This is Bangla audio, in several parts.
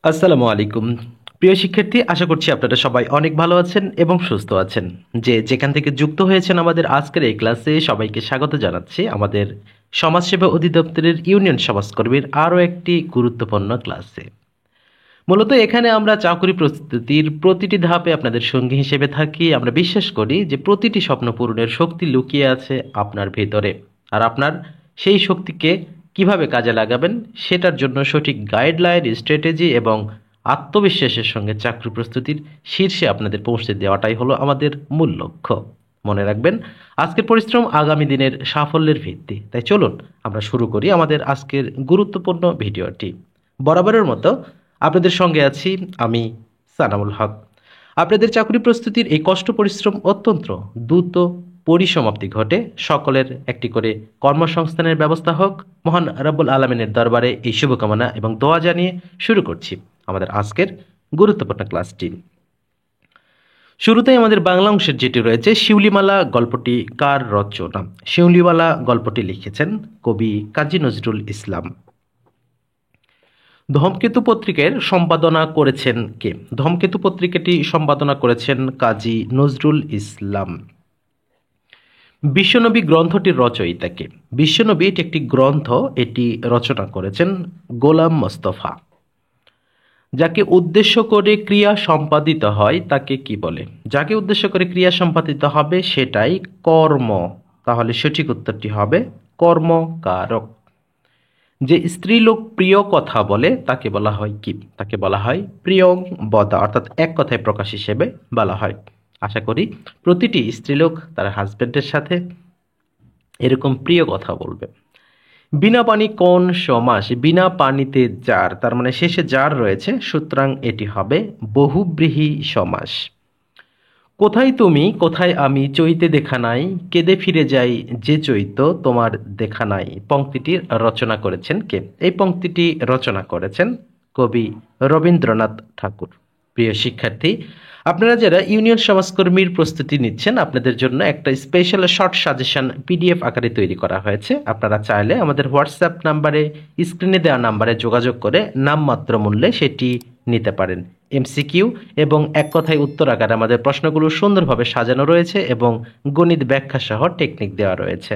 আসসালামু আলাইকুম। প্রিয় শিক্ষার্থী, আশা করছি আপনারা সবাই অনেক ভালো আছেন এবং সুস্থ আছেন। যেখান থেকে যুক্ত হয়েছেন আমাদের আজকের এই ক্লাসে সবাইকে স্বাগত জানাচ্ছি আমাদের সমাজসেবা অধিদপ্তরের ইউনিয়ন সমাজকর্মীর আরও একটি গুরুত্বপূর্ণ ক্লাসে। মূলত এখানে আমরা চাকরি প্রস্তুতির প্রতিটি ধাপে আপনাদের সঙ্গী হিসেবে থাকি। আমরা বিশ্বাস করি যে প্রতিটি স্বপ্ন পূরণের শক্তি লুকিয়ে আছে আপনার ভেতরে, আর আপনার সেই শক্তিকে কিভাবে কাজে লাগাবেন সেটার জন্য সঠিক গাইডলাইন, স্ট্র্যাটেজি এবং আত্মবিশ্বাসের সঙ্গে চাকরি প্রস্তুতির শীর্ষে আপনাদের পৌঁছে দেওয়াটাই হলো আমাদের মূল লক্ষ্য। মনে রাখবেন, আজকের পরিশ্রম আগামী দিনের সাফল্যের ভিত্তি। তাই চলুন আমরা শুরু করি আমাদের আজকের গুরুত্বপূর্ণ ভিডিওটি। বরাবরের মতো আপনাদের সঙ্গে আছি আমি, সানামুল হক। আপনাদের চাকরি প্রস্তুতির এই কষ্ট পরিশ্রম অত্যন্ত দ্রুত পরিসমাপ্তি ঘটে, সকলের একটি করে কর্মসংস্থানের ব্যবস্থা হোক, মহান রব্বুল আলমিনের দরবারে এই শুভকামনা এবং দোয়া জানিয়ে শুরু করছি আমাদের আজকের গুরুত্বপূর্ণ ক্লাসটি। শুরুতেই আমাদের বাংলা অংশের যেটি রয়েছে, শিউলিমালা গল্পটি কার রচনা? শিউলিমালা গল্পটি লিখেছেন কবি কাজী নজরুল ইসলাম। ধূমকেতু পত্রিকার সম্পাদনা করেছেন কে? ধূমকেতু পত্রিকাটি সম্পাদনা করেছেন কাজী নজরুল ইসলাম। বিশ্বনবী গ্রন্থটির রচয়িতা কে? বিশ্বনবী এটি একটি গ্রন্থ, এটি রচনা করেছেন গোলাম মোস্তফা। যাকে উদ্দেশ্য করে ক্রিয়া সম্পাদিত হয় তাকে কি বলে? যাকে উদ্দেশ্য করে ক্রিয়া সম্পাদিত হবে সেটাই কর্ম। তাহলে সঠিক উত্তরটি হবে কর্মকারক। যে স্ত্রীলোক প্রিয় কথা বলে তাকে বলা হয় কি? তাকে বলা হয় প্রিয়ং বদা, অর্থাৎ এক কথায় প্রকাশ হিসেবে বলা হয়। আশা করি প্রতিটি স্ত্রীলোক তার হাজবেন্ডের সাথে এরকম প্রিয় কথা বলবে। বিনা পানি কোন সমাস? বিনা পানিতে যার, তার মানে শেষে যার রয়েছে, সুতরাং এটি হবে বহুব্রীহি সমাস। কোথায় তুমি কোথায় আমি, চৈতে দেখা নাই, কেঁদে ফিরে যাই যে চৈত তোমার দেখা নাই। পংক্তিটির রচনা করেছেন কে? এই পংক্তিটি রচনা করেছেন কবি রবীন্দ্রনাথ ঠাকুর। প্রিয় শিক্ষার্থী, আপনারা যারা ইউনিয়ন সমাজকর্মীর প্রস্তুতি নিচ্ছেন, আপনাদের জন্য একটা স্পেশাল শর্ট সাজেশন পিডিএফ আকারে তৈরি করা হয়েছে। আপনারা চাইলে আমাদের হোয়াটসঅ্যাপ নাম্বারে, স্ক্রিনে দেওয়া নাম্বারে যোগাযোগ করে নামমাত্র মূল্যে সেটি নিতে পারেন। এমসিকিউ এবং এক কথায় উত্তর আকারে আমাদের প্রশ্নগুলো সুন্দরভাবে সাজানো রয়েছে এবং গণিত ব্যাখ্যা সহ টেকনিক দেওয়া রয়েছে।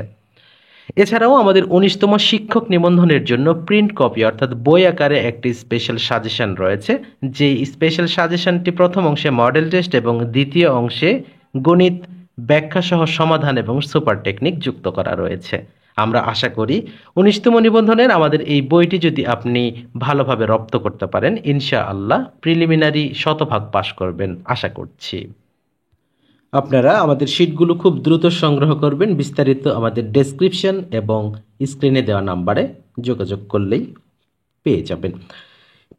এছাড়াও আমাদের 19তম শিক্ষক নিবন্ধনের জন্য প্রিন্ট কপি অর্থাৎ বই আকারে একটি স্পেশাল সাজেশন রয়েছে। যে স্পেশাল সাজেশনটি প্রথম অংশে মডেল টেস্ট এবং দ্বিতীয় অংশে গণিত ব্যাখ্যা সহ সমাধান এবং সুপার টেকনিক যুক্ত করা রয়েছে। আমরা আশা করি 19তম নিবন্ধনের আমাদের এই বইটি যদি আপনি ভালোভাবে রপ্ত করতে পারেন, ইনশাআল্লাহ প্রিলিমিনারি শতভাগ পাশ করবেন আশা করছি। আপনারা আমাদের শীটগুলো খুব দ্রুত সংগ্রহ করবেন। বিস্তারিত আমাদের ডেসক্রিপশন এবং স্ক্রিনে দেওয়া নাম্বারে যোগাযোগ করলেই পেয়ে যাবেন।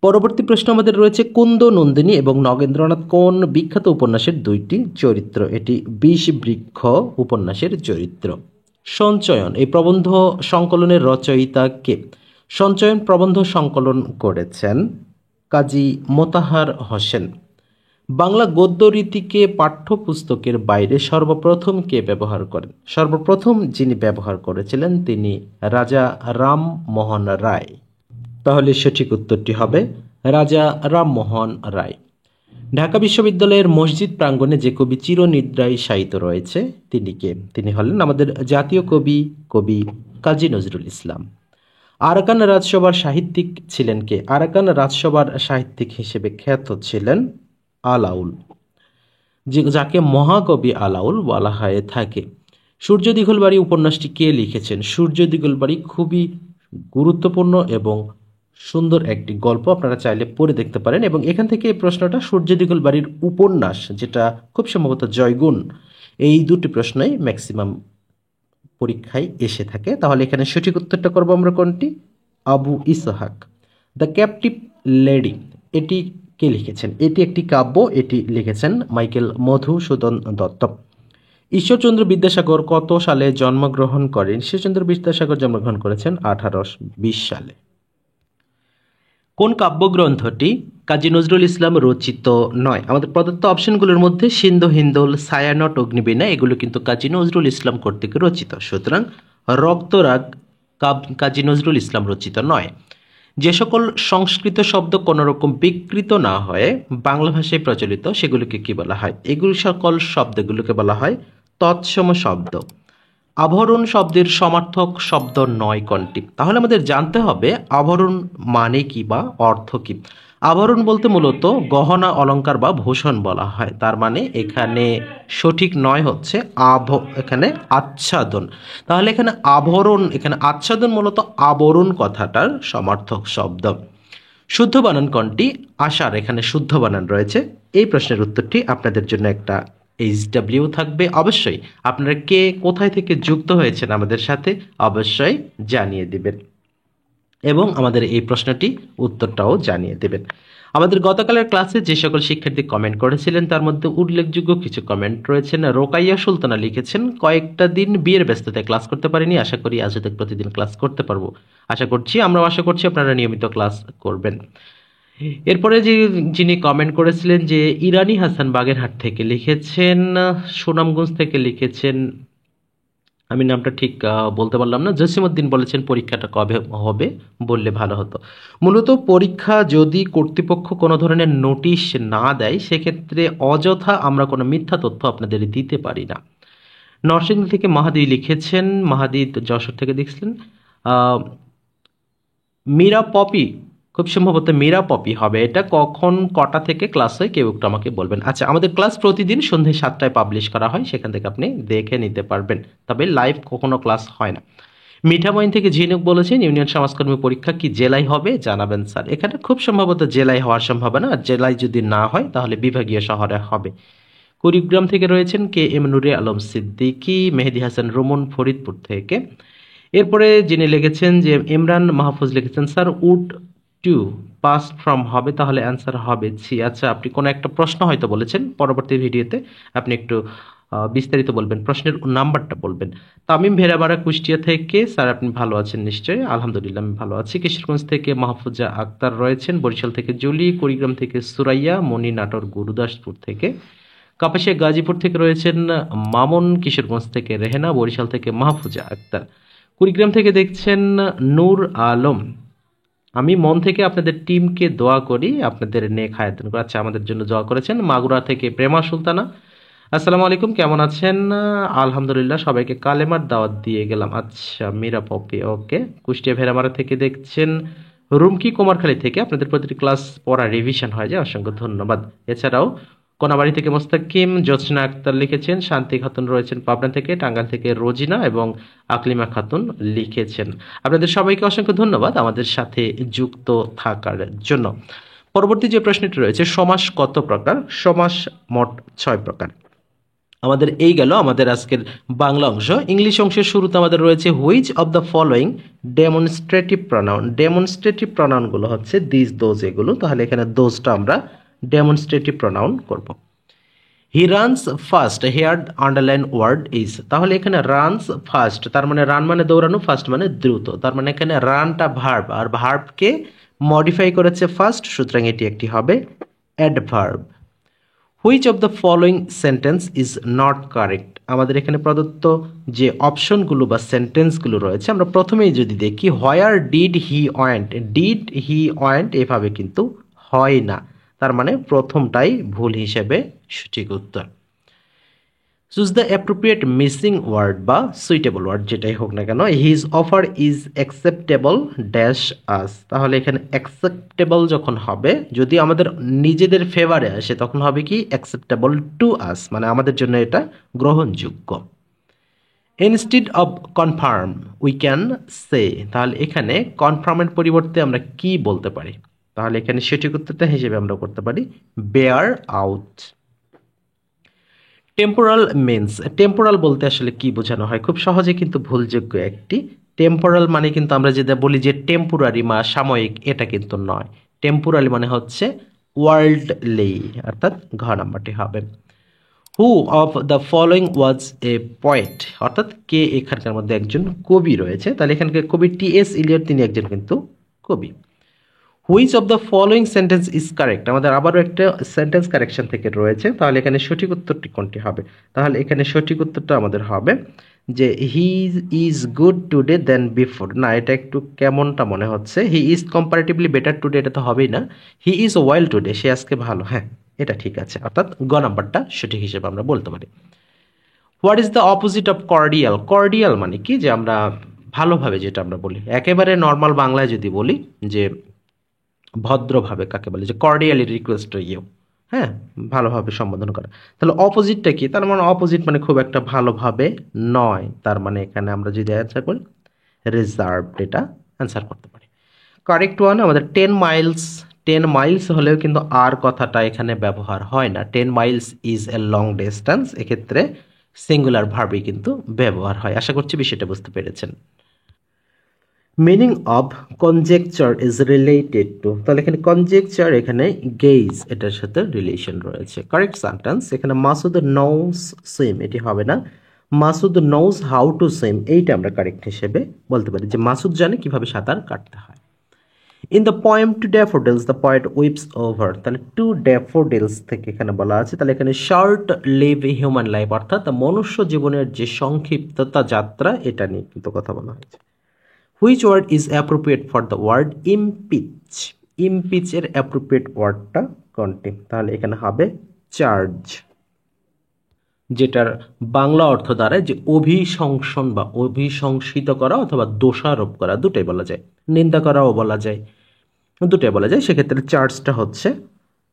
পরবর্তী প্রশ্ন আমাদের রয়েছে, কুন্দ নন্দিনী এবং নগেন্দ্রনাথ কোন বিখ্যাত উপন্যাসের দুইটি চরিত্র? এটি বিষবৃক্ষ উপন্যাসের চরিত্র। সঞ্চয়ন এই প্রবন্ধ সংকলনের রচয়িতা কে? সঞ্চয়ন প্রবন্ধ সংকলন করেছেন কাজী মোতাহার হোসেন। বাংলা গদ্য রীতিকে পাঠ্যপুস্তকের বাইরে সর্বপ্রথম কে ব্যবহার করেন? সর্বপ্রথম যিনি ব্যবহার করেছিলেন তিনি রাজা রামমোহন রায়। তাহলে সঠিক উত্তরটি হবে রাজা রামমোহন রায়। ঢাকা বিশ্ববিদ্যালয়ের মসজিদ প্রাঙ্গণে যে কবি চিরনিদ্রায় শায়িত রয়েছে তিনি কে? তিনি হলেন আমাদের জাতীয় কবি, কবি কাজী নজরুল ইসলাম। আরাকান রাজসভার সাহিত্যিক ছিলেন কে? আরাকান রাজসভার সাহিত্যিক হিসেবে খ্যাত ছিলেন আলাউল, যাকে মহাকবি আলাউল বলা হয়ে থাকে। সূর্য দিঘলবাড়ি উপন্যাসটি কে লিখেছেন? সূর্য দিঘলবাড়ি খুবই গুরুত্বপূর্ণ এবং সুন্দর একটি গল্প, আপনারা চাইলে পড়ে দেখতে পারেন। এবং এখান থেকে এই প্রশ্নটা সূর্য দিঘলবাড়ির উপন্যাস, যেটা খুব সম্ভবত জয়গুণ, এই দুটি প্রশ্নই ম্যাক্সিমাম পরীক্ষায় এসে থাকে। তাহলে এখানে সঠিক উত্তরটা করবো আমরা কোনটি? Abu Ishaq. The captive lady এটি কে লিখেছেন? এটি একটি কাব্য, এটি লিখেছেন মাইকেল মধুসূদন দত্ত। ঈশ্বরচন্দ্র বিদ্যাসাগর কত সালে জন্মগ্রহণ করেন? ঈশ্বরচন্দ্র বিদ্যাসাগর জন্মগ্রহণ করেছেন 1820 সালে। কোন কাব্যগ্রন্থটি কাজী নজরুল ইসলাম রচিত নয়? আমাদের প্রদত্ত অপশনগুলোর মধ্যে সিন্ধু হিন্দোল, ছায়ানট, অগ্নিবীণা এগুলো কিন্তু কাজী নজরুল ইসলাম কর্তৃক রচিত, সুতরাং রক্তরাগ কাজী নজরুল ইসলাম রচিত নয়। যে সকল সংস্কৃত শব্দ কোনো রকম বিকৃত না হয়ে বাংলা ভাষায় প্রচলিত সেগুলোকে কি বলা হয়? এগুলো সকল শব্দগুলোকে বলা হয় তৎসম শব্দ। আভরণ শব্দের সমার্থক শব্দ নয় কোনটি? তাহলে আমাদের জানতে হবে আভরণ মানে কি বা অর্থ কি। আভরণ বলতে মূলত গহনা অলংকার বা ভূষণ বলা হয়। তার মানে এখানে সঠিক নয় হচ্ছে এখানে আচ্ছাদন। তাহলে এখানে আভরণ, এখানে আচ্ছাদন মূলত আবরণ কথাটার সমার্থক শব্দ। শুদ্ধ বানান কোনটি? আশার এখানে শুদ্ধ বানান রয়েছে। এই প্রশ্নের উত্তরটি আপনাদের জন্য একটা HW থাকবে। অবশ্যই আপনারা কে কোথায় থেকে যুক্ত হয়েছেন আমাদের সাথে অবশ্যই জানিয়ে দিবেন এবং আমাদের এই প্রশ্নটি উত্তরটাও জানিয়ে দেবেন। আমাদের গতকালের ক্লাসে যে সকল শিক্ষার্থী কমেন্ট করেছিলেন তার মধ্যে উল্লেখযোগ্য কিছু কমেন্ট রয়েছেন। রোকাইয়া সুলতানা লিখেছেন, কয়েকটা দিন বিয়ের ব্যস্ততায় ক্লাস করতে পারিনি, আশা করি আজ থেকে প্রতিদিন ক্লাস করতে পারবো। আমরাও আশা করছি আপনারা নিয়মিত ক্লাস করবেন। এরপরে যিনি কমেন্ট করেছিলেন যে ইরানি হাসান বাগেরহাট থেকে লিখেছেন, সুনামগঞ্জ থেকে লিখেছেন, আমি নামটা ঠিক বলতে পারলাম না। জসিমউদ্দিন বলেছেন পরীক্ষাটা কবে হবে বললে ভালো হতো। মূলত পরীক্ষা যদি কর্তৃপক্ষ কোনো ধরনের নোটিশ না দেয় সেক্ষেত্রে অযথা আমরা কোনো মিথ্যা তথ্য আপনাদের দিতে পারি না। নরসিংদী থেকে মাহাদি লিখেছেন, মাহাদি যশোর থেকে দেখছিলেন, মীরা পপি, খুব সম্ভবত মীরা পপি হবে এটা। কখন কটা থেকে ক্লাস হয় কেউ একটু আমাকে বলবেন। আচ্ছা, আমাদের ক্লাস প্রতিদিন সন্ধ্যে 7টায় পাবলিশ করা হয়, সেখান থেকে আপনি দেখে নিতে পারবেন, তবে লাইভ কখনো ক্লাস হয় না। মিঠামইন থেকে ঝিনুক বলেছেন ইউনিয়ন সমাজকর্মী পরীক্ষা কি জেলায় হবে জানাবেন স্যার। এখানে খুব সম্ভবত জেলায় হওয়ার সম্ভাবনা, আর জেলায় যদি না হয় তাহলে বিভাগীয় শহরে হবে। কুড়িগ্রাম থেকে রয়েছেন কে এম নুরে আলম সিদ্দিকী, মেহেদি হাসান রুমন ফরিদপুর থেকে। এরপরে যিনি লিখেছেন যে ইমরান মাহফুজ লিখেছেন, sir would to past from হবে, তাহলে অ্যান্সার হবে ছি। আচ্ছা, আপনি কোনো একটা প্রশ্ন হয়তো বলেছেন, পরবর্তী ভিডিওতে আপনি একটু বিস্তারিত বলবেন, প্রশ্নের নাম্বারটা বলবেন। তামিম ভেরাবাড়া কুষ্টিয়া থেকে, স্যার আপনি ভালো আছেন নিশ্চয়ই? আলহামদুলিল্লাহ আমি ভালো আছি। কিশোরগঞ্জ থেকে মাহফুজা আক্তার রয়েছেন, বরিশাল থেকে জুলি, কুড়িগ্রাম থেকে সুরাইয়া, মনি নাটোর গুরুদাসপুর থেকে, কাপাসিয়া গাজীপুর থেকে রয়েছেন মামুন, কিশোরগঞ্জ থেকে রেহেনা, বরিশাল থেকে মাহফুজা আক্তার, কুড়িগ্রাম থেকে দেখছেন নূর আলম। আমি মন থেকে আপনাদের টিমকে দোয়া করি, আপনাদের নেক হায়াতুন করে। আচ্ছা, আমাদের জন্য দোয়া করেছেন। মাগুরা থেকে প্রেমা সুলতানা, আসসালামু আলাইকুম, কেমন আছেন? আলহামদুলিল্লাহ, সবাইকে কালেমার দাওয়াত দিয়ে গেলাম। আচ্ছা, মীরা পপি, ওকে। কুষ্টিয়া ভেড়ামারা থেকে দেখছেন রুমকি কুমারখালী থেকে, আপনাদের প্রতিটি ক্লাস পড়া রিভিশন হয়ে যায়, অসংখ্য ধন্যবাদ। এছাড়াও কোনাবাড়ি থেকে মোস্তাকিম, জ্যোৎস্না আক্তার লিখেছেন, শান্তি খাতুন রয়েছেন পাবনা থেকে, টাঙ্গাইল থেকে রোজিনা এবং আকলিমা খাতুন লিখেছেন। আপনাদের সবাইকে অসংখ্য ধন্যবাদ আমাদের সাথে যুক্ত থাকার জন্য। পরবর্তী যে প্রশ্নটি রয়েছে, সমাস কত প্রকার? সমাস মোট 6 প্রকার। আমাদের এই গেল আমাদের আজকের বাংলা অংশ। ইংলিশ অংশের শুরুতে আমাদের রয়েছে which of the following demonstrative pronoun. Demonstrative প্রনাউনগুলো হচ্ছে দিস দোজ, এগুলো। তাহলে এখানে দোজটা আমরা ডেমনস্ট্রেটিভ প্রনাউন করব। He runs fast, here underline word is. তাহলে এখানে রানস ফাস্ট, তার মানে রান মানে দৌড়ানো, ফাস্ট মানে দ্রুত, তার মানে এখানে রানটা ভার্ব আর ভার্বকে মডিফাই করেছে ফাস্ট, সুতরাং এটি একটি হবে adverb. Which of the following sentence is not correct. আমাদের এখানে প্রদত্ত যে অপশনগুলো বা সেন্টেন্সগুলো রয়েছে, আমরা প্রথমেই যদি দেখি where did he went, did he went এভাবে কিন্তু হয় না, তার মানে প্রথমটাই ভুল হিসেবে সঠিক উত্তর। Choose the appropriate missing word বা সুইটেবল ওয়ার্ড, যেটাই হোক না কেন। His offer is acceptable dash us. তাহলে এখানে অ্যাকসেপ্টেবল যখন হবে, যদি আমাদের নিজেদের ফেভারে আসে তখন হবে কি অ্যাকসেপ্টেবল টু আস, মানে আমাদের জন্য এটা গ্রহণযোগ্য। Instead of confirm we can say. তাহলে এখানে কনফার্মের পরিবর্তে আমরা কি বলতে পারি? তাহলে এখানে সঠিক উত্তরটা হিসেবে আমরা করতে পারি bear out. Temporal means, temporal বলতে আসলে কি বোঝানো হয়? খুব সহজে কিন্তু ভুলযোগ্য একটি। টেম্পোরাল মানে কিন্তু আমরা যেটা বলি যে টেম্পোরারি বা সাময়িক, এটা কিন্তু নয়। টেম্পোরালি মানে হচ্ছে ওয়ার্ল্ডলি, অর্থাৎ ঘ নাম্বারটি হবে। হু of the following was a poet, অর্থাৎ কে এখানকার মধ্যে একজন কবি রয়েছে। তাহলে এখানকার কবি টি.এস. ইলিয়ট, তিনি একজন কিন্তু কবি। Which of the following sentence is correct, আমাদের আবারও একটা সেন্টেন্স কারেকশন থেকে রয়েছে। তাহলে এখানে সঠিক উত্তরটি কোনটি হবে? তাহলে এখানে সঠিক উত্তরটা আমাদের হবে যে he is good today then before, না এটা একটু কেমনটা মনে হচ্ছে। He is comparatively better today, এটা তো হবেই না। হি ইজ ওয়েল টুডে, সে আজকে ভালো, হ্যাঁ এটা ঠিক আছে, অর্থাৎ গ নাম্বারটা সঠিক হিসেবে আমরা বলতে পারি। What is the opposite of cordial? Cordial মানে কি, যে আমরা ভালোভাবে যেটা আমরা বলি, একেবারে নর্মাল বাংলায় যদি বলি যে ভদ্রভাবে কাকে বলে, যে কর্ডিয়ালি রিকোয়েস্ট টু ইউ, হ্যাঁ ভালোভাবে সম্বোধন করা। তাহলে অপোজিটটা কি? তার মানে অপোজিট মানে খুব একটা ভালোভাবে নয়, তার মানে এখানে আমরা যদি অ্যান্সার করি রিজার্ভড, এটা অ্যান্সার করতে পারি। কারেক্ট ওয়ান আমাদের 10 মাইলস। 10 মাইলস হলেও কিন্তু আর কথাটা এখানে ব্যবহার হয় না। 10 Miles is a long distance, এক্ষেত্রে সিঙ্গুলার ভার্বই কিন্তু ব্যবহার হয়। আশা করছি বিষয়টা বুঝতে পেরেছেন। Meaning of conjecture is related to, তাহলে এখানে কনজেকচার, এখানে গেজ, এটার সাথে রিলেশন রয়েছে। কারেক্ট সেন্টেন্স এখানে মাসুদ নোজ সুইম, এটি হবে না। Masud knows how to swim, এইটা আমরা কারেক্ট হিসেবে বলতে পারি, যে মাসুদ জানে কিভাবে সাঁতার কাটতে হয়। In the poem to daffodils the poet weeps over, তাহলে টু ড্যাফোডিলস থেকে এখানে বলা আছে, তাহলে এখানে শর্ট লিভ হিউম্যান লাইফ, অর্থাৎ মনুষ্য জীবনের যে সংক্ষিপ্ততা যাত্রা, এটা নিয়ে কিন্তু কথা বলা হয়েছে। Which word is appropriate for the word impeach? Impeach এর অ্যাপ্রোপ্রিয়েট ওয়ার্ডটা কোনটি? তাহলে এখানে হবে চার্জ, যেটার বাংলা অর্থ দাঁড়ায় যে অভিশংসন বা অভিশংসিত করা অথবা দোষারোপ করা, দুটাই বলা যায়, নিন্দা করাও বলা যায়, দুটাই বলা যায়। সেক্ষেত্রে চার্জটা হচ্ছে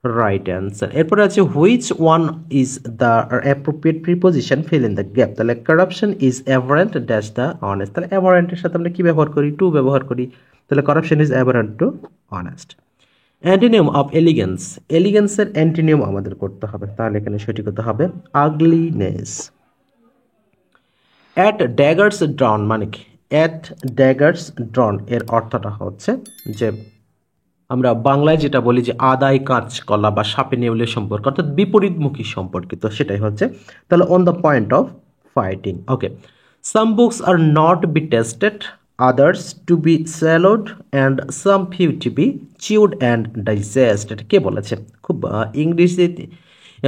রাইট অ্যান্সার। এরপরে আছে which one is the appropriate preposition, fill in the gap. তাহলে corruption is abhorrent dash the honest, তাহলে অ্যাভারেন্টের সাথে আমরা কি ব্যবহার করি? টু ব্যবহার করি, তাহলে corruption is abhorrent to honest. Antonym of elegance, এলিগেন্সের অ্যান্টিনিয়াম আমাদের করতে হবে, তাহলে এখানে সঠিক হতে হবে আগলিনেস। অ্যাট ড্যাগার্স ড্রন মানে কি? অ্যাট ড্যাগার্স ড্রন এর অর্থটা হচ্ছে যে আমরা বাংলায় যেটা বলি যে আদায় কাঁচ কলা বা সাপে নেউলের সম্পর্ক, অর্থাৎ বিপরীতমুখী সম্পর্কিত, সেটাই হচ্ছে। তাহলে on the point of fighting. Okay, some books are not be tested, others to be swallowed and some few to be chewed and digest, এটা কে বলেছে? খুব ইংরেজিতে,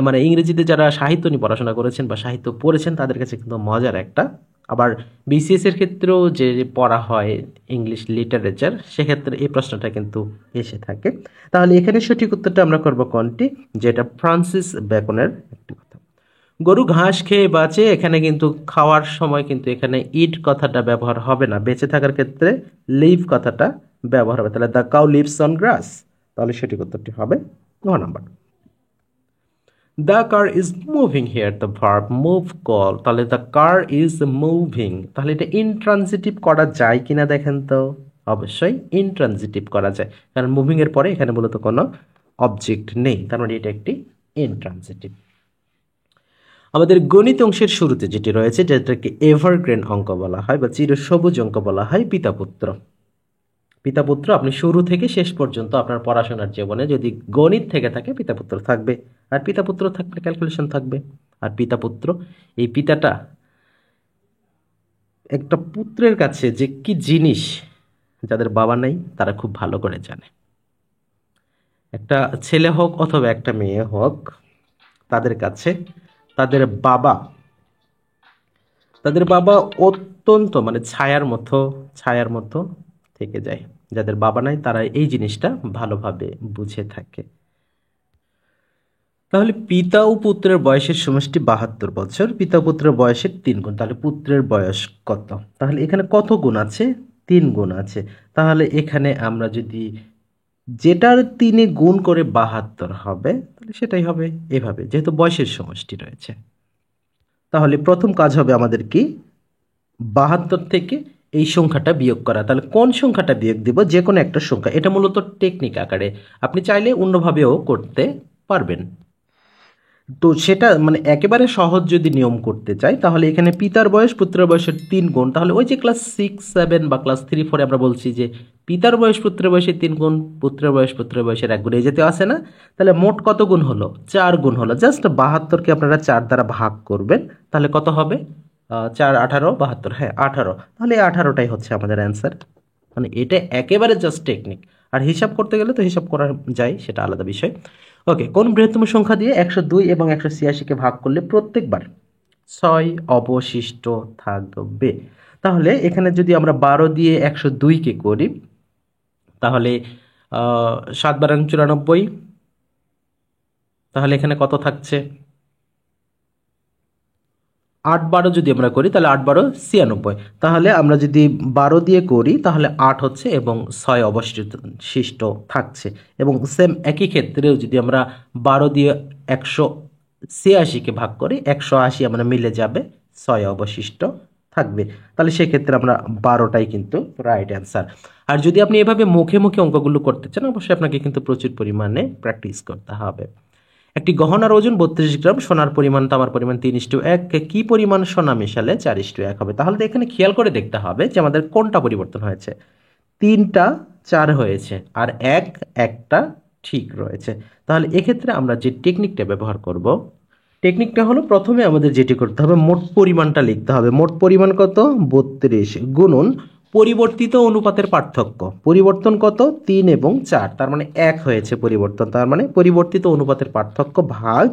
মানে ইংরেজিতে যারা সাহিত্য নিয়ে পড়াশোনা করেছেন বা সাহিত্য পড়েছেন তাদের কাছে কিন্তু মজার একটা। আবার বিসিএস এর ক্ষেত্রেও যে পড়া হয় ইংলিশ লিটারেচার, সেক্ষেত্রে এই প্রশ্নটা কিন্তু এসে থাকে। তাহলে এখানে সঠিক উত্তরটা আমরা করব কোনটি? যেটা ফ্রান্সিস বেকনের একটি কথা। গরু ঘাস খেয়ে বাঁচে, এখানে কিন্তু খাওয়ার সময় কিন্তু এখানে ইট কথাটা ব্যবহার হবে না, বেঁচে থাকার ক্ষেত্রে লিভ কথাটা ব্যবহার হবে। তাহলে the cow lives on grass, তাহলে সঠিক উত্তরটি হবে ঘ number. The car is moving here, the verb move call, তাহলে দ্য কার ইজ মুভিং, তাহলে এটা ইনট্রানজিটিভ করা যায় কিনা দেখেন তো। অবশ্যই ইনট্রানজিটিভ করা যায়, কারণ মুভিং এর পরে এখানে মূলত কোনো অবজেক্ট নেই, তার মানে এটা একটি ইনট্রানজিটিভ। আমাদের গণিত অংশের শুরুতে যেটি রয়েছে, যেটাকে এভারগ্রিন অঙ্ক বলা হয় বা চিরসবুজ অঙ্ক বলা হয়, পিতা পুত্র। পিতা পুত্র আপনি শুরু থেকে শেষ পর্যন্ত আপনার পড়াশোনার জীবনে যদি গণিত থেকে থাকে, পিতা পুত্র থাকবে, আর পিতা পুত্র থাকলে ক্যালকুলেশন থাকবে। আর পিতা পুত্র, এই পিতাটা একটা পুত্রের কাছে যে কি জিনিস, যাদের বাবা নাই তারা খুব ভালো করে জানে। একটা ছেলে হোক অথবা একটা মেয়ে হোক, তাদের কাছে তাদের বাবা অত্যন্ত মানে ছায়ার মতো থেকে যায়। যাদের বাবা নাই তারা এই জিনিসটা ভালোভাবে বুঝে থাকে। তাহলে পিতা ও পুত্রের বয়সের সমষ্টি 72 বছর, পিতা পুত্রের বয়সের 3 গুণ, তাহলে পুত্রের বয়স কত? তাহলে এখানে কত গুণ আছে? 3 গুণ আছে। তাহলে এখানে আমরা যদি যেটার 3 গুণ করে 72 হবে, তাহলে সেটাই হবে এভাবে, যেহেতু বয়সের সমষ্টি রয়েছে। তাহলে প্রথম কাজ হবে আমাদের কি? 72 থেকে এই সংখ্যাটা বিয়োগ করা। তাহলে কোন সংখ্যাটা বিয়োগ দিব? যে কোনো একটা সংখ্যা, এটা মূলত টেকনিক আকারে, আপনি চাইলে অন্যভাবেও করতে পারবেন। তো সেটা মানে একেবারে সহজ যদি নিয়ম করতে চাই, তাহলে এখানে পিতার বয়স পুত্রের বয়সের 3 গুণ, তাহলে ওই যে ক্লাস 6, 7 বা ক্লাস 3, 4 আমরা বলছি যে পিতার বয়স পুত্রের বয়সের 3 গুণ, পুত্রের বয়স পুত্রের বয়সের 1 গুণ, এই যেতে আসে না? তাহলে মোট কত গুণ হলো? 4 গুণ হলো। জাস্ট 72কে আপনারা 4 দ্বারা ভাগ করবেন, তাহলে কত হবে? 4, 18, 72, হ্যাঁ 18। তাহলে 18টাই হচ্ছে আমাদের অ্যান্সার। মানে এটা একেবারে জাস্ট টেকনিক, আর হিসাব করতে গেলে তো হিসাব করা যায়, সেটা আলাদা বিষয়। ওকে, কোন বৃহত্তম সংখ্যা দিয়ে 102 এবং 186কে ভাগ করলে প্রত্যেকবার 6 অবশিষ্ট থাকবে। তাহলে এখানে যদি আমরা 12 দিয়ে 102কে করি, তাহলে 7 বারাং 94, তাহলে এখানে কত থাকছে? 8 12 যদি আমরা করি তাহলে 8 12 96। তাহলে আমরা যদি 12 দিয়ে করি তাহলে 8 হচ্ছে এবং 6 অবশিষ্ট থাকছে। এবং সেম একই ক্ষেত্রেও যদি আমরা 12 দিয়ে 186কে ভাগ করি, 180 আমরা মিলে যাবে, 6 অবশিষ্ট থাকবে। তাহলে সেক্ষেত্রে আমরা 12টাই কিন্তু রাইট অ্যান্সার। আর যদি আপনি এভাবে মুখে মুখে অঙ্কগুলো করতে চান, অবশ্যই আপনাকে কিন্তু প্রচুর পরিমাণে প্র্যাকটিস করতে হবে। একটি গহনার ওজন 32 গ্রাম, সোনার পরিমাণ তামার পরিমাণ 3:1, কি পরিমাণ সোনা মেশালে 4:1 হবে? তাহলে তো এখানে খেয়াল করে দেখতে হবে যে আমাদের কোনটা পরিবর্তন হয়েছে। 3টা 4 হয়েছে আর একটা ঠিক রয়েছে। তাহলে এক্ষেত্রে আমরা যে টেকনিকটা ব্যবহার করব, টেকনিকটা হলো প্রথমে আমাদের যেটি করতে হবে, মোট পরিমাণটা লিখতে হবে। মোট পরিমাণ কত? 32 গুণন পরিবর্তিত অনুপাতের পার্থক্য। পরিবর্তন কত? 3 এবং 4, তার মানে 1 হয়েছে পরিবর্তন, তার মানে পরিবর্তিত অনুপাতের পার্থক্য ভাগ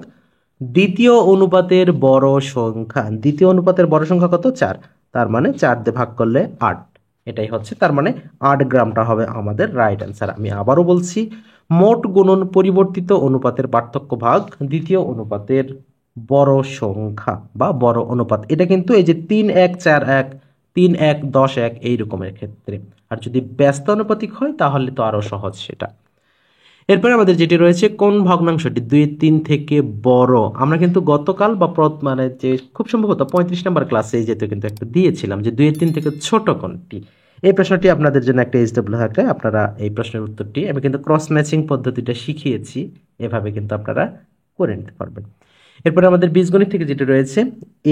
দ্বিতীয় অনুপাতের বড় সংখ্যা। দ্বিতীয় অনুপাতের বড় সংখ্যা কত? 4, তার মানে 4 দিয়ে ভাগ করলে 8। এটাই হচ্ছে, তার মানে 8 গ্রামটা হবে আমাদের রাইট অ্যান্সার। আমি আবারও বলছি, মোট গুণন পরিবর্তিত অনুপাতের পার্থক্য ভাগ দ্বিতীয় অনুপাতের বড় সংখ্যা বা বড় অনুপাত। এটা কিন্তু এই যে 3 1 4 1, 3 1 10 1 এই রকমের ক্ষেত্রে। আর যদি ব্যস্ত অনুপাতিক হয় তাহলে তো আরো সহজ সেটা। এরপরে আমাদের যেটি রয়েছে, কোন ভগ্নাংশটি 2-3 থেকে বড়? আমরা কিন্তু গতকাল বা মানে যে খুব সম্ভবত 35 নম্বর ক্লাসে যেতে কিন্তু একটা দিয়েছিলাম যে 2-3 থেকে ছোট কোনটি। এই প্রশ্নটি আপনাদের জন্য একটা SW থাকলে আপনারা এই প্রশ্নের উত্তরটি, আমি কিন্তু ক্রস ম্যাচিং পদ্ধতিটা শিখিয়েছি, এভাবে কিন্তু আপনারা করে নিতে পারবেন। এরপরে আমাদের বীজগণিত থেকে যেটা রয়েছে,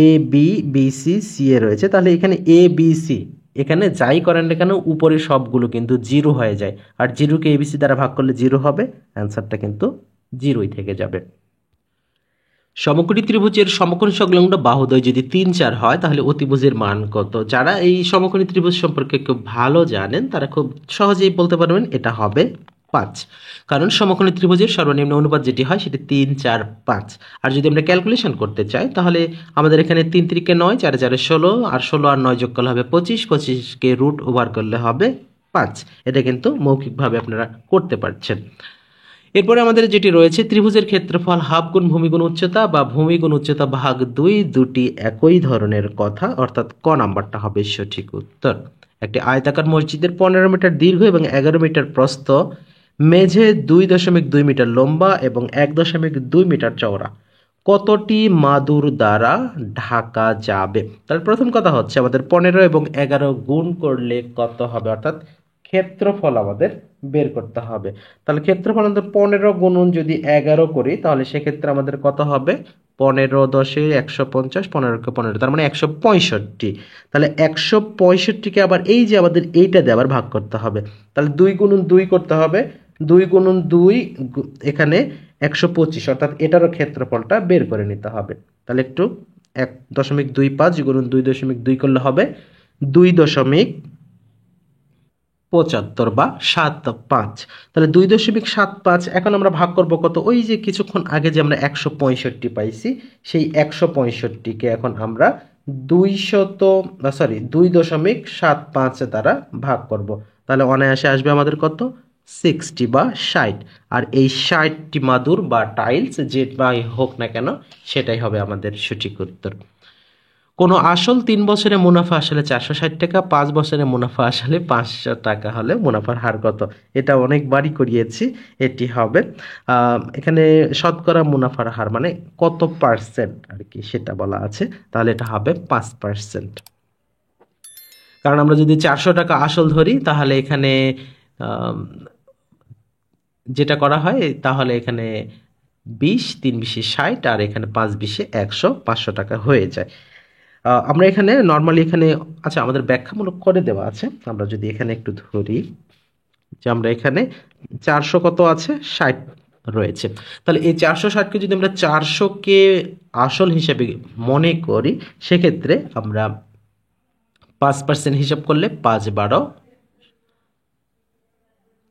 A B B C C এ রয়েছে। তাহলে এখানে এ বি সি, এখানে যাই করেন না কেন উপরে সবগুলো কিন্তু 0 হয়ে যায়, আর 0কে এবিসি দ্বারা ভাগ করলে 0 হবে, অ্যান্সারটা কিন্তু 0ই থেকে যাবে। সমকোণী ত্রিভুজের সমকোণ সংলগ্ন বাহুদ্বয় যদি 3 4 হয় তাহলে অতিভুজের মান কত? যারা এই সমকোণী ত্রিভুজ সম্পর্কে খুব ভালো জানেন তারা খুব সহজেই বলতে পারবেন এটা হবে 5, কারণ সমকোণী ত্রিভুজের সর্বনিম্ন অনুপাত যেটি হয় সেটি 3 4 5। আর যদি আমরা ক্যালকুলেশন করতে চাই তাহলে আমাদের এখানে 3 3 কে 9, 4 4 16, আর 16 আর 9 যোগ করলে হবে 25, 25কে রুট ওভার করলে হবে 5। এটা কিন্তু মৌখিকভাবে আপনারা করতে পারছেন। এরপরে আমাদের যেটি রয়েছে, ত্রিভুজের ক্ষেত্রফল হাফ গুণ ভূমি গুণ উচ্চতা বা ভূমি গুণ উচ্চতা ভাগ 2, দুটি একই ধরনের কথা, অর্থাৎ ক নাম্বারটা হবে সঠিক উত্তর। একটি আয়তাকার মসজিদের 15 মিটার দীর্ঘ এবং 11 মিটার প্রস্থ, মেঝে 2.2 মিটার লম্বা এবং 1.2 মিটার চওড়া কতটি মাদুর দ্বারা ঢাকা যাবে? তাহলে প্রথম কথা হচ্ছে আমাদের 15 এবং 11 গুণ করলে কত হবে, অর্থাৎ ক্ষেত্রফল আমাদের বের করতে হবে। তাহলে ক্ষেত্রফল আমাদের 15 গুণন যদি 11 করি তাহলে সেক্ষেত্রে আমাদের কত হবে? 15 10 150, 15কে 15, তার মানে 165। তাহলে 165কে আবার এই যে আমাদের এইটা দিয়ে আবার ভাগ করতে হবে। তাহলে 2 গুণন 2 করতে হবে, 2 গুণন 2 এখানে 125, অর্থাৎ এটারও ক্ষেত্রফলটা বের করে নিতে হবে। তাহলে একটু 1.25 গুণন 2.2 করলে হবে 2.75 বা 75। তাহলে 2.75। এখন আমরা ভাগ করব কত? ওই যে কিছুক্ষণ আগে যে আমরা 165 পাইছি, সেই 165কে এখন আমরা 2.75 দ্বারা ভাগ করব। তাহলে অনায়াসে আসবে আমাদের কত? 60 বা 60। আর এই 60টি মাদুর বা টাইলস যে বাই হোক না কেন সেটাই হবে আমাদের সঠিক উত্তর। কোনো আসল 3 বছরে মুনাফা আসলে 460 টাকা, 5 বছরে মুনাফা আসলে 500 টাকা হলে মুনাফার হার কত? এটা অনেকবারই করিয়েছি। এটি হবে এখানে শতকরা মুনাফার হার মানে কত পার্সেন্ট আর কি সেটা বলা আছে, তাহলে এটা হবে 5%। কারণ আমরা যদি 400 টাকা আসল ধরি তাহলে এখানে যেটা করা হয় তাহলে এখানে 20 3 20 60 আর এখানে 5 20 100, 500 টাকা হয়ে যায়। আমরা এখানে নর্মালি এখানে আচ্ছা আমাদের ব্যাখ্যামূলক করে দেওয়া আছে, আমরা যদি এখানে একটু ধরি যে আমরা এখানে 400 কত আছে? 60 রয়েছে। তাহলে এই 460কে যদি আমরা 400কে আসল হিসেবে মনে করি সেক্ষেত্রে আমরা 5% হিসাব করলে 5 12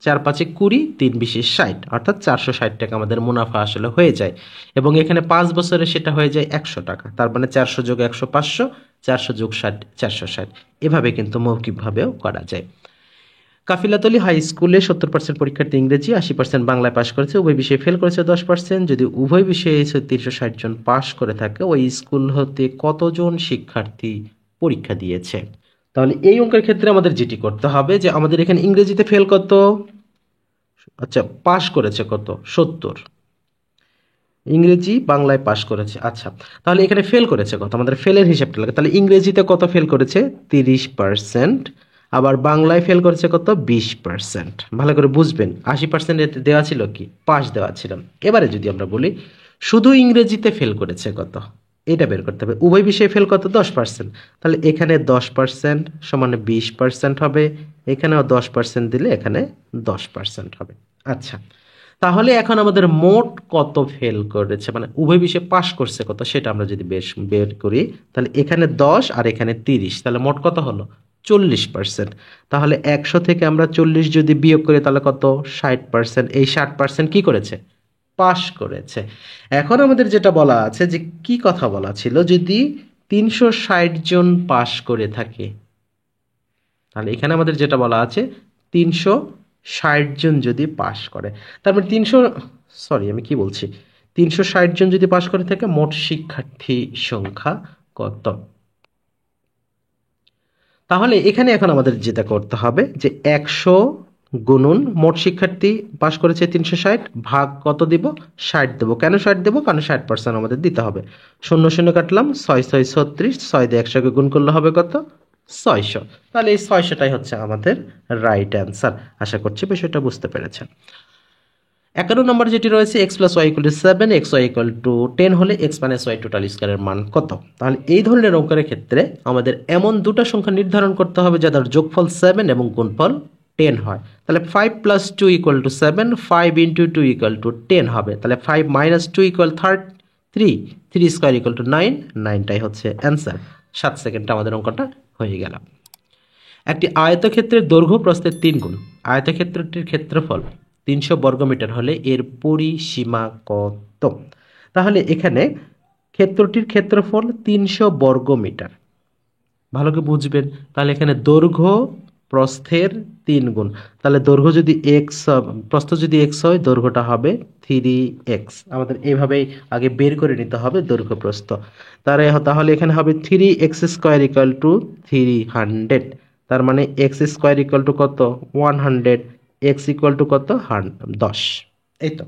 4 5 20, 3 20 60, অর্থাৎ 460 টাকা আমাদের মুনাফা আসলে হয়ে যায়। এবং এখানে 5 বছরে সেটা হয়ে যায় 100 টাকা। তার মানে 400 যোগ 100 500, 400 যোগ 60 460। এভাবে কিন্তু মৌখিকভাবেও করা যায়। কাফিলাতলী হাই স্কুলে 70% পরীক্ষার্থী ইংরেজি, 80% বাংলায় পাশ করেছে, উভয় বিষয়ে ফেল করেছে 10%। যদি উভয় বিষয়ে 360 জন পাশ করে থাকে, ওই স্কুল হতে কতজন শিক্ষার্থী পরীক্ষা দিয়েছে? তাহলে এই অঙ্কের ক্ষেত্রে আমাদের যেটি করতে হবে যে আমাদের এখানে ইংরেজিতে ফেল কত, আচ্ছা পাশ করেছে কত, 70। ইংরেজি বাংলায় পাশ করেছে, আচ্ছা তাহলে এখানে ফেল করেছে কত, আমাদের ফেলের হিসাবটা লাগে। তাহলে ইংরেজিতে কত ফেল করেছে, 30%। আবার বাংলায় ফেল করেছে কত, 20%। ভালো করে বুঝবেন, 80% দেওয়া ছিল কি, পাস দেওয়া ছিল। এবারে যদি আমরা বলি শুধু ইংরেজিতে ফেল করেছে কত, এটা বের করতে হবে। উভয় বিষয়ে ফেল কত, 10%। তাহলে এখানে 10% সমানে 20% হবে, এখানেও 10% দিলে এখানে 10% হবে। আচ্ছা তাহলে এখন আমাদের মোট কত ফেল করেছে, মানে উভয় বিষয়ে পাস করছে কত, সেটা আমরা যদি বের করি, তাহলে এখানে 10 আর এখানে 30, তাহলে মোট কত হলো, 40%। তাহলে 100 থেকে আমরা 40 যদি বিয়োগ করি তাহলে কত, 60%। এই 60% কি করেছে, পাস করেছে। এখন আমাদের যেটা বলা আছে যে কি কথা বলা ছিল, যদি 360 জন পাস করে থাকে, তাহলে এখানে আমাদের যেটা বলা আছে 360 জন যদি পাস করে, তারপর 360 জন যদি পাস করে থাকে, মোট শিক্ষার্থী সংখ্যা কত? তাহলে এখানে এখন আমাদের যেটা করতে হবে যে 100 গুণন মোট শিক্ষার্থী পাস করেছে 360, ভাগ কত দিব, 60 দেবো। কেন 60 দেবো, কারণ 60% আমাদের দিতে হবে। 0 0 কাটলাম, 6 6 36, 6 দিয়ে 100 কে গুণ করলে হবে কত, 600। তাহলে এই 600টাই হচ্ছে আমাদের রাইট অ্যান্সার। আশা করছি বিষয়টা বুঝতে পেরেছেন। 51 নম্বর যেটি রয়েছে, x + y = 7, xy = 10 হলে x - y টোটাল স্কয়ারের মান কত? তাহলে এই ধরনের অঙ্কের ক্ষেত্রে আমাদের এমন দুটো সংখ্যা নির্ধারণ করতে হবে যাদের যোগফল 7 এবং গুণফল 10 হয়। তাহলে 5 + 2 = 7, 5 × 2 = 10 হবে। তাহলে 5 - 2 = 3, 3 স্কয়ার = 9, 9টাই হচ্ছে অ্যান্সার। 7 সেকেন্ডে আমাদের অঙ্কটা হয়ে গেল। একটি আয়তক্ষেত্রের দৈর্ঘ্য প্রস্থের 3 গুণ। আয়তক্ষেত্রটির ক্ষেত্রফল 300 বর্গমিটার হলে এর পরিসীমা কত? তাহলে এখানে ক্ষেত্রটির ক্ষেত্রফল 300 বর্গমিটার, ভালো করে বুঝবেন। তাহলে এখানে দৈর্ঘ্য প্রস্থের 3 গুণ, তাহলে দৈর্ঘ্য যদি x, প্রস্থ যদি x হয়, দৈর্ঘ্যটা হবে 3x। আমাদের এইভাবেই আগে বের করে নিতে হবে দৈর্ঘ্য প্রস্থ। তাহলে এখানে হবে 3x² = 300। তার মানে x² = কত, 100, x = কত, 10। এই তো,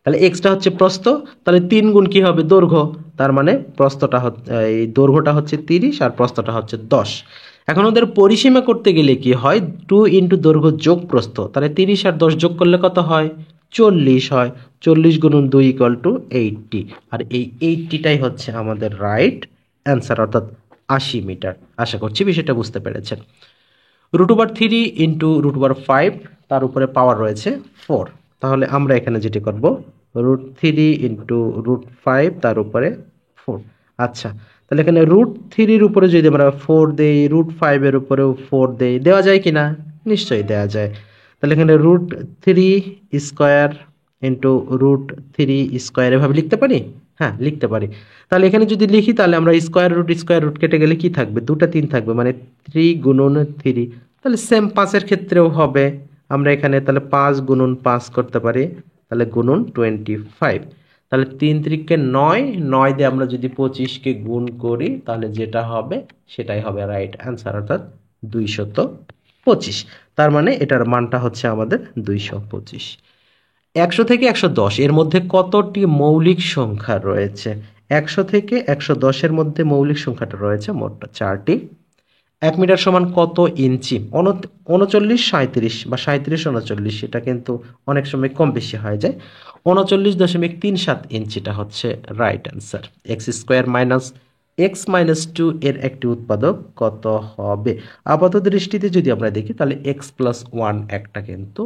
তাহলে এক্সটা হচ্ছে প্রস্থ, তাহলে 3 গুণ কি হবে, দৈর্ঘ্য। তার মানে প্রস্থটা এই দৈর্ঘ্যটা হচ্ছে 30 আর প্রস্থটা হচ্ছে 10। এখন ওদের পরিসীমা করতে গেলে কি হয়, 2 × দৈর্ঘ্য যোগ প্রস্থ, তাহলে 30 আর 10 যোগ করলে কত হয়, 40 হয়। 40 × 2 = 80, আর এই 80টাই হচ্ছে আমাদের রাইট অ্যান্সার, অর্থাৎ 80 মিটার। আশা করছি বিষয়টা বুঝতে পেরেছেন। √3 × √5, তার উপরে পাওয়ার রয়েছে 4। তাহলে আমরা এখানে যেটি করব, √3 × √5 তার উপরে 4। আচ্ছা তাহলে এখানে √3-র উপরে যদি আমরা 4 দেই, √5 এর উপরেও 4 দেই, দেওয়া যায় কিনা, নিশ্চয়ই দেওয়া যায়। তাহলে এখানে √3² × √3² এভাবে লিখতে পারি, হ্যাঁ লিখতে পারি। তাহলে এখানে যদি লিখি তাহলে আমরা স্কয়ার রুট কেটে গেলে কি থাকবে, 2টা 3 থাকবে, মানে 3 × 3। তাহলে সেম 5-এর ক্ষেত্রেও হবে, আমরা এখানে তাহলে 5 × 5 করতে পারি, তাহলে গুণন 25। তাহলে 3 × 3 = 9, 9 দিয়ে আমরা যদি 25-কে গুণ করি তাহলে যেটা হবে সেটাই হবে রাইট অ্যান্সার, অর্থাৎ 225। তার মানে এটার মানটা হচ্ছে আমাদের 225। 100 থেকে 110 এর মধ্যে কতটি মৌলিক সংখ্যা রয়েছে? 100 থেকে 110-এর মধ্যে মৌলিক সংখ্যাটা রয়েছে মোট 4টি। 1 মিটার সমান কত ইঞ্চি? 39, 37 বা 37, 39, এটা কিন্তু অনেক সময় কম বেশি হয়ে যায়। 39.37 ইঞ্চিটা হচ্ছে রাইট অ্যান্সার। x² - x - 2 এর একটি উৎপাদক কত হবে? আপাত দৃষ্টিতে যদি আমরা দেখি তাহলে x + 1 একটা কিন্তু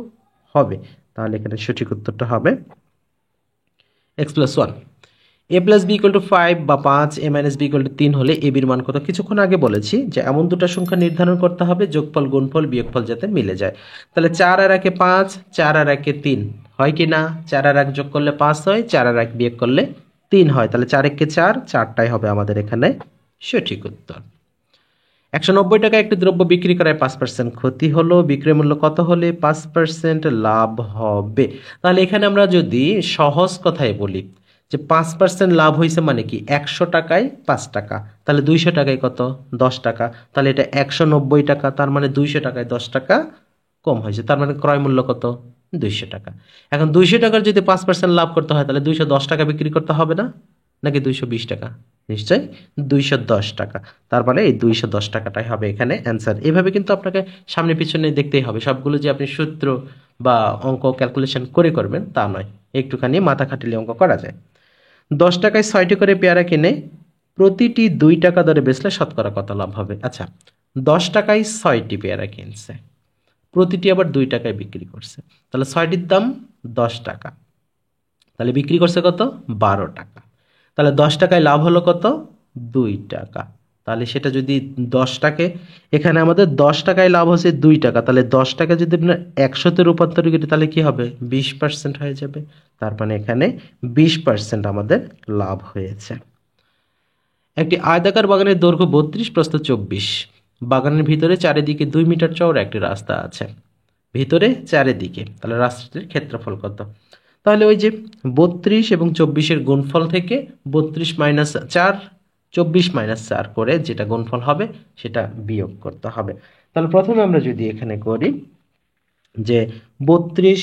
হবে। তাহলে এখানে সঠিক উত্তরটা হবে x + 1। A plus b equal to 5 বা 5, a minus b equal to 3 হলে এ বির মান কত? কিছুক্ষণ আগে বলেছি যে এমন দুটো সংখ্যা নির্ধারণ করতে হবে যোগফল গুণফল বিয়োগফল যাতে মিলে যায়। তাহলে 4 আর 1 5, 4 আর 1 3 হয় কি না? 4 আর 1 যোগ করলে 5 হয়, 4 আর 1 বিয়োগ করলে 3 হয়। তাহলে 4 1 4, 4টাই হবে আমাদের এখানে সঠিক উত্তর। 190 টাকা একটি দ্রব্য বিক্রি করায় 5% ক্ষতি হলো, বিক্রয় মূল্য কত হলে 5% লাভ হবে? তাহলে এখানে আমরা যদি সহজ কথায় বলি যে 5% লাভ হয়েছে মানে কি 100 টাকায় 5 টাকা, তাহলে 200 টাকায় কত? 10 টাকা। তাহলে এটা 190 টাকা, তার মানে 200 টাকায় 10 টাকা কম হয়েছে, তার মানে ক্রয় মূল্য কত? 200 টাকা। এখন 200 টাকার যদি 5% লাভ করতে হয় তাহলে 210 টাকা বিক্রি করতে হবে না, নাকি 220 টাকা? নিশ্চয়ই 210 টাকা। তার মানে এই 210 টাকাটাই হবে এখানে অ্যান্সার। এভাবে কিন্তু আপনাকে সামনে পিছনে দেখতেই হবে, সবগুলো যে আপনি সূত্র বা অঙ্ক ক্যালকুলেশন করে করবেন তা নয়, একটুখানি মাথা খাটিলে অঙ্ক করা যায়। 10 টাকায় 6টি করে পেয়ারা কিনে প্রতিটি 2 টাকা দরে বেচলে শতকরা কত লাভ হবে? আচ্ছা, 10 টাকায় 6টি পেয়ারা কিনছে, প্রতিটি আবার 2 টাকায় বিক্রি করছে, তাহলে 6টির দাম 10 টাকা, তাহলে বিক্রি করছে কত? 12 টাকা। তাহলে 10 টাকায় লাভ হলো কত? 2 টাকা। তাহলে সেটা যদি 10 টাকে, এখানে আমাদের 10 টাকায় লাভ হচ্ছে 2 টাকা, তাহলে 10 টাকা যদি আপনার 100-তে রূপান্তর করি তাহলে কি হবে? 20% হয়ে যাবে। তার মানে এখানে 20% আমাদের লাভ হয়েছে। একটি আয়তাকার বাগানের দৈর্ঘ্য 32, প্রস্থ 24। বাগানের ভিতরে চারিদিকে 2 মিটার চওড়া একটি রাস্তা আছে। ভিতরে চারিদিকে, তাহলে রাস্তাটির ক্ষেত্রফল কত? তাহলে ওই যে 32 এবং 24-এর গুণফল থেকে 32 মাইনাস 4, 24 মাইনাস 4 করে যেটা গুণফল হবে সেটা বিয়োগ করতে হবে। তাহলে প্রথমে আমরা যদি এখানে করি যে 32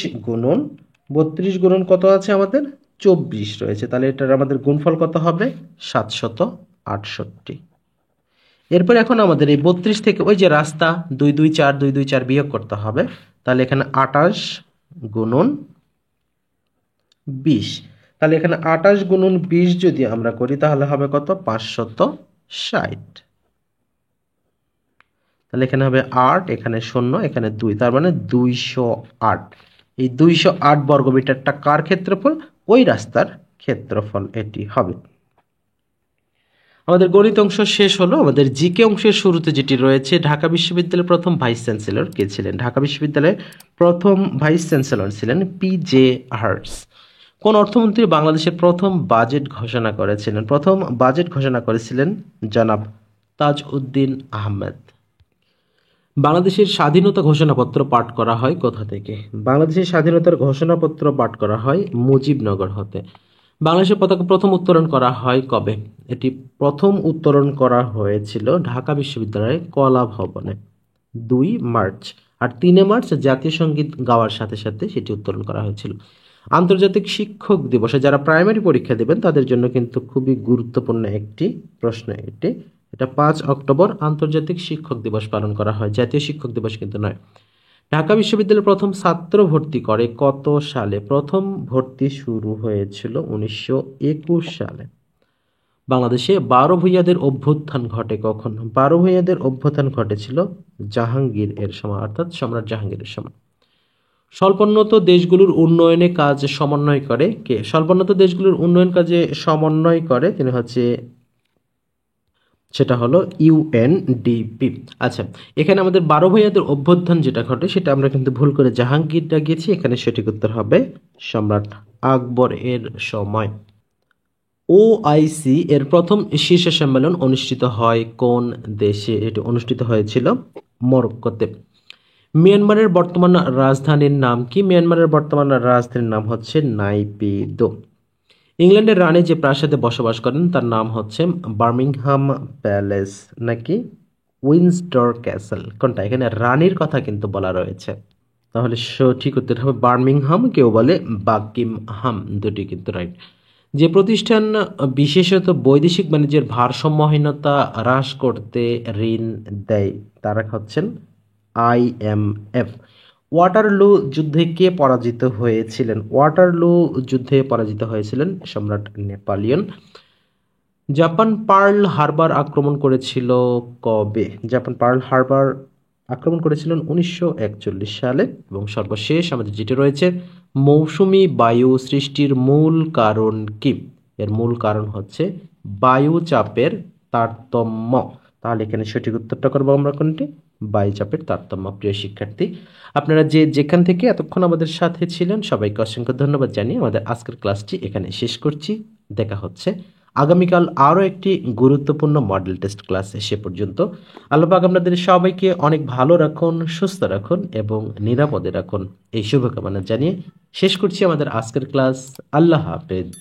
গুণন কত আছে আমাদের? 24 রয়েছে, তাহলে এটার আমাদের গুণফল কত হবে? 768। এরপর এখন আমাদের এই 32 থেকে ওই যে রাস্তা 2 2 4 2 2 4 বিয়োগ করতে হবে। তাহলে এখানে 28 গুণন 20, তাহলে এখানে 28 গুণন 20 যদি আমরা করি তাহলে হবে কত? 560। তাহলে এখানে হবে 8, এখানে 0, এখানে 2, তার মানে 208। এই 208 বর্গমিটারটা কার ক্ষেত্রফল? ওই রাস্তার ক্ষেত্রফল এটি হবে। আমাদের গণিত অংশ শেষ হলো। আমাদের জিকে অংশের শুরুতে যেটি রয়েছে, ঢাকা বিশ্ববিদ্যালয়ের প্রথম ভাইস চ্যান্সেলর কে ছিলেন? ঢাকা বিশ্ববিদ্যালয়ের প্রথম ভাইস চ্যান্সেলর ছিলেন পি.জে. হার্টস। কোন অর্থমন্ত্রী বাংলাদেশের প্রথম বাজেট ঘোষণা করেছিলেন? প্রথম বাজেট ঘোষণা করেছিলেন জনাব তাজউদ্দিন আহমেদ। বাংলাদেশের স্বাধীনতা ঘোষণাপত্র পাঠ করা হয় কোথা থেকে? বাংলাদেশের স্বাধীনতার ঘোষণাপত্র পাঠ করা হয় মুজিবনগর হতে। বাংলাদেশের পতাকা প্রথম উত্তোলন করা হয় কবে? এটি প্রথম উত্তোলন করা হয়েছিল ঢাকা বিশ্ববিদ্যালয়ের কলা ভবনে 2 মার্চ, আর 3 মার্চ জাতীয় সঙ্গীত গাওয়ার সাথে সাথে সেটি উত্তোলন করা হয়েছিল। আন্তর্জাতিক শিক্ষক দিবসে যারা প্রাইমারি পরীক্ষা দেবেন তাদের জন্য কিন্তু খুবই গুরুত্বপূর্ণ একটি প্রশ্ন এটি। এটা 5 অক্টোবর আন্তর্জাতিক শিক্ষক দিবস পালন করা হয়, জাতীয় শিক্ষক দিবস কিন্তু নয়। ঢাকা বিশ্ববিদ্যালয়ে প্রথম ছাত্র ভর্তি করে কত সালে? প্রথম ভর্তি শুরু হয়েছিল 1921 সালে। বাংলাদেশে 12 ভূঁইয়াদের অভ্যুত্থান ঘটে কখন? 12 ভূঁইয়াদের অভ্যুত্থান ঘটেছিল জাহাঙ্গীর এর সময়, অর্থাৎ সম্রাট জাহাঙ্গীরের সময়। স্বল্পোন্নত দেশগুলোর উন্নয়নে কাজ সমন্বয় করে কে? স্বল্পোন্নত দেশগুলোর উন্নয়ন কাজে সমন্বয় করে তিনি হচ্ছে, সেটা হলো ইউএনডিপি। আচ্ছা, এখানে আমাদের 12 ভূঁইয়াদের অভ্যুত্থান যেটা ঘটে সেটা আমরা কিন্তু ভুল করে জাহাঙ্গীর দাগিয়েছি, এখানে সঠিক উত্তর হবে সম্রাট আকবর এর সময়। ওআইসি এর প্রথম শীর্ষ সম্মেলন অনুষ্ঠিত হয় কোন দেশে? এটি অনুষ্ঠিত হয়েছিল মরক্কোতে। মিয়ানমারের বর্তমান রাজধানীর নাম কি? মিয়ানমারের বর্তমান রাজধানীর নাম হচ্ছে নাইপিদো। ইংল্যান্ডের রানী যে প্রাসাদে বসবাস করেন তার নাম হচ্ছে বার্মিংহাম প্যালেস নাকি উইন্ডসর ক্যাসেল? কোনটা? এখানে রানীর কথা কিন্তু বলা রয়েছে, তাহলে সঠিক উত্তর হবে বার্মিংহাম, কেউ বলে বাকিংহাম, দুটি কিন্তু রাইট। যে প্রতিষ্ঠান বিশেষত বৈদেশিক বাণিজ্যের ভারসাম্যহীনতা হ্রাস করতে ঋণ দেয় তারা হচ্ছেন আইএমএফ। ওয়াটারলু যুদ্ধে কে পরাজিত হয়েছিলেন? ওয়াটারলু যুদ্ধে পরাজিত হয়েছিলেন সম্রাট নেপোলিয়ন। জাপান পার্ল হারবার আক্রমণ করেছিল কবে? জাপান পার্ল হারবার আক্রমণ করেছিলেন 1941 সালে। এবং সর্বশেষ আমাদের যেটি রয়েছে, মৌসুমী বায়ু সৃষ্টির মূল কারণ কি? এর মূল কারণ হচ্ছে বায়ু চাপের তারতম্য। তাহলে এখানে সঠিক উত্তরটা করবো আমরা কোনটি? বায়ুচাপের তারতম্য। প্রিয় শিক্ষার্থী, আপনারা যে যেখান থেকে এতক্ষণ আমাদের সাথে ছিলেন সবাইকে অসংখ্য ধন্যবাদ জানিয়ে আমাদের আজকের ক্লাসটি এখানে শেষ করছি। দেখা হচ্ছে আগামীকাল আরও একটি গুরুত্বপূর্ণ মডেল টেস্ট ক্লাসে। সে পর্যন্ত আল্লাহ পাক আপনাদের সবাইকে অনেক ভালো রাখুন, সুস্থ রাখুন এবং নিরাপদে রাখুন, এই শুভকামনা জানিয়ে শেষ করছি আমাদের আজকের ক্লাস। আল্লাহ হাফেজ।